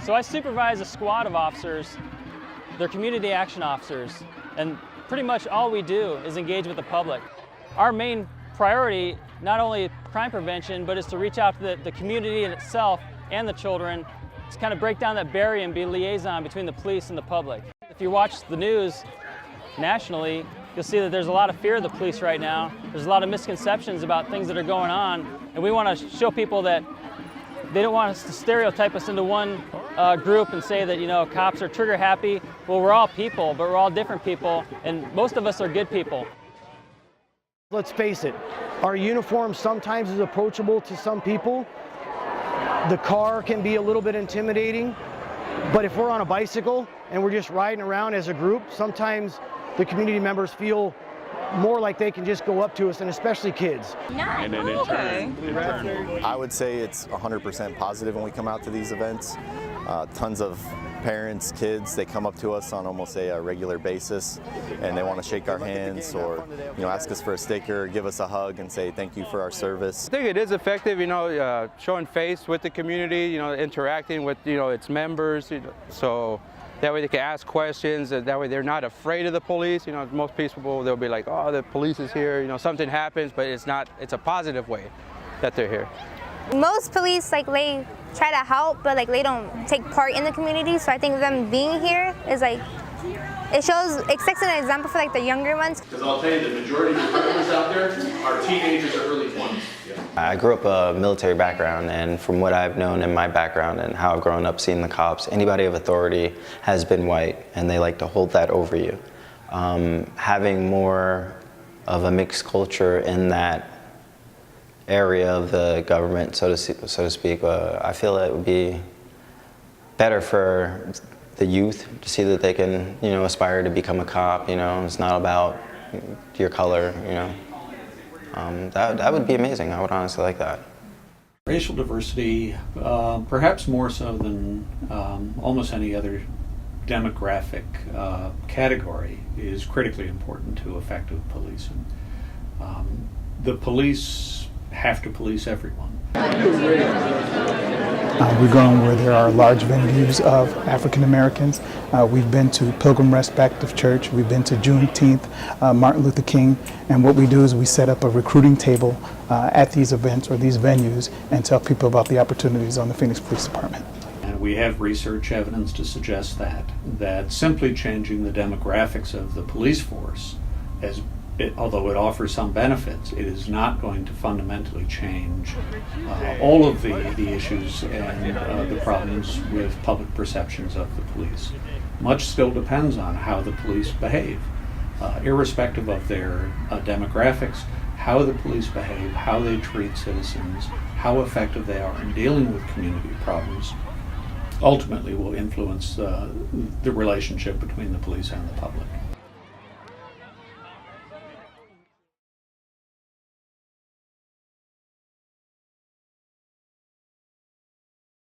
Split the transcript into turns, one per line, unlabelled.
So I supervise a squad of officers. They're community action officers, and pretty much all we do is engage with the public. Our main priority, not only crime prevention, but is to reach out to the community in itself and the children to kind of break down that barrier and be a liaison between the police and the public. If you watch the news nationally, you'll see that there's a lot of fear of the police right now. There's a lot of misconceptions about things that are going on, and we want to show people that they don't want us to stereotype us into one group and say that, you know, cops are trigger happy. Well, we're all people, but we're all different people, and most of us are good people.
Let's face it, our uniform sometimes is approachable to some people. The car can be a little bit intimidating, but if we're on a bicycle and we're just riding around as a group, sometimes the community members feel more like they can just go up to us, and especially kids.
And then in turn,
I would say it's 100% positive when we come out to these events. Tons of parents, kids, they come up to us on almost a regular basis, and they want to shake our hands or, you know, ask us for a sticker, give us a hug, and say thank you for our service.
I think it is effective, you know, showing face with the community, you know, interacting with, you know, its members, you know, so that way they can ask questions, and that way they're not afraid of the police. You know, most people, they'll be like, oh, the police is here, you know, something happens, but it's not, it's a positive way that they're here.
Most police, like, they try to help, but like they don't take part in the community, so I think them being here is like, it sets an example for like the younger ones.
Because I'll tell you, the majority of the criminals out there are teenagers or early 20s.
I grew up a military background, and from what I've known in my background and how I've grown up seeing the cops, anybody of authority has been white, and they like to hold that over you. Having more of a mixed culture in that area of the government, so to speak, I feel it would be better for the youth to see that they can, you know, aspire to become a cop. You know, it's not about your color. You know. That would be amazing. I would honestly like that.
Racial diversity, perhaps more so than almost any other demographic category, is critically important to effective policing. The police have to police everyone.
We're going where there are large venues of African Americans. We've been to Pilgrim Rest Baptist Church. We've been to Juneteenth, Martin Luther King. And what we do is we set up a recruiting table at these events or these venues and tell people about the opportunities on the Phoenix Police Department.
And we have research evidence to suggest that simply changing the demographics of the police force, although it offers some benefits, it is not going to fundamentally change all of the issues and the problems with public perceptions of the police. Much still depends on how the police behave. Irrespective of their demographics, how the police behave, how they treat citizens, how effective they are in dealing with community problems, ultimately will influence the relationship between the police and the public.